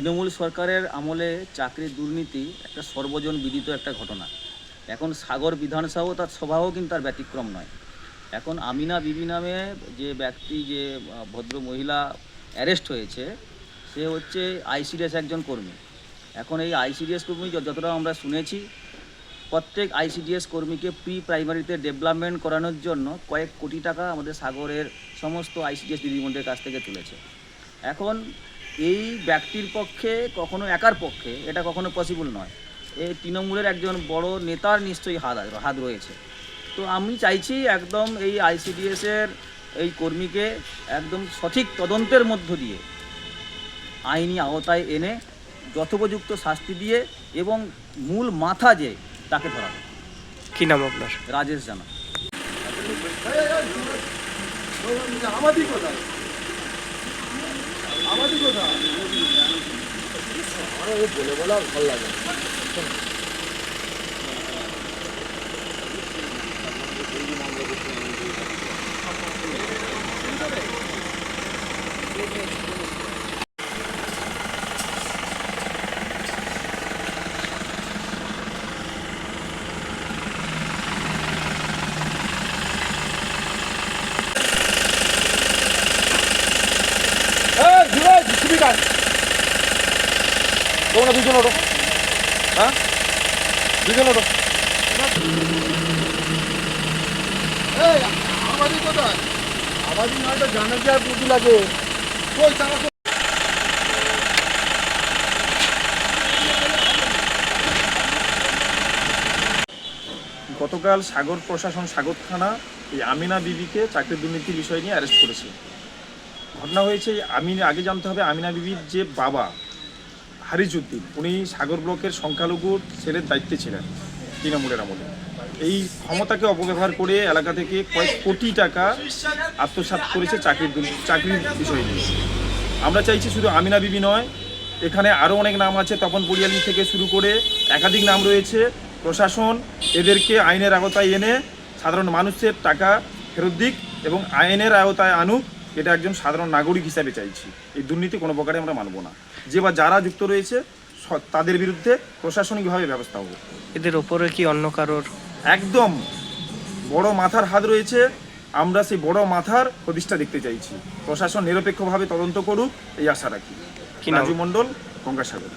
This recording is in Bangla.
তৃণমূল সরকারের আমলে চাকরির দুর্নীতি একটা সর্বজন বিদিত একটা ঘটনা। এখন সাগর বিধানসভাও তার সভাও কিন্তু তার ব্যতিক্রম নয়। এখন আমিনা বিবি নামে যে ব্যক্তি, যে ভদ্র মহিলা অ্যারেস্ট হয়েছে, সে হচ্ছে আইসিডিএস একজন কর্মী। এখন এই আইসিডিএস কর্মী যতটা আমরা শুনেছি, প্রত্যেক আইসিডিএস কর্মীকে প্রি প্রাইমারিতে ডেভেলপমেন্ট করানোর জন্য কয়েক কোটি টাকা আমাদের সাগরের সমস্ত আইসিডিএস দিদিমণিদের কাছ থেকে তুলেছে। এখন এই ব্যক্তির পক্ষে, কখনো একার পক্ষে এটা কখনো পসিবল নয়। এই তৃণমূলের একজন বড় নেতার নিশ্চয়ই হাত রয়েছে। তো আমি চাইছি একদম এই আইসিডিএসের এই কর্মীকে একদম সঠিক তদন্তের মধ্য দিয়ে আইনি আওতায় এনে যথোপযুক্ত শাস্তি দিয়ে এবং মূল মাথা যে তাকে ধরাবে। কি নাম আপনার? রাজেশ জানা। তোমরা দুজন ওঠো, হ্যাঁ দুজন ওঠো। আমাদের কোথায়? আমাদের নয়টা জানা যায় পুঁজি লাগে। গতকাল সাগর প্রশাসন সাগর থানা এই আমিনা বিবিকে চাকরির দুর্নীতির বিষয় নিয়ে অ্যারেস্ট করেছে। ঘটনা হয়েছে, আমি আগে জানতে হবে আমিনা বিবির যে বাবা হারিজউদ্দিন, উনি সাগর ব্লকের সংখ্যালঘু ছেলের দায়িত্বে ছিলেন তৃণমূলের আমলে। এই ক্ষমতাকে অপব্যবহার করে এলাকা থেকে কয়েক কোটি টাকা আত্মসাৎ করেছে চাকরির বিষয় নিয়ে। আমরা চাইছি শুধু আমিনা বিবি নয়, এখানে আরও অনেক নাম আছে, তপন পরিয়ালি থেকে শুরু করে একাধিক নাম রয়েছে। প্রশাসন এদেরকে আইনের আওতায় এনে সাধারণ মানুষের টাকা ফেরত দিক এবং আইনের আওতায় আনুক, এটা একজন সাধারণ নাগরিক হিসাবে চাইছি। এই দুর্নীতি কোনো প্রকারে আমরা মানব না। যে বা যারা যুক্ত রয়েছে তাদের বিরুদ্ধে প্রশাসনিকভাবে ব্যবস্থা হবে। এদের ওপরে কি অন্য কারোর একদম বড় মাথার হাত রয়েছে, আমরা সেই বড় মাথার প্রতিষ্ঠা দেখতে চাইছি। প্রশাসন নিরপেক্ষভাবে তদন্ত করুক এই আশা রাখি। রাজু মণ্ডল, গঙ্গাসাগর।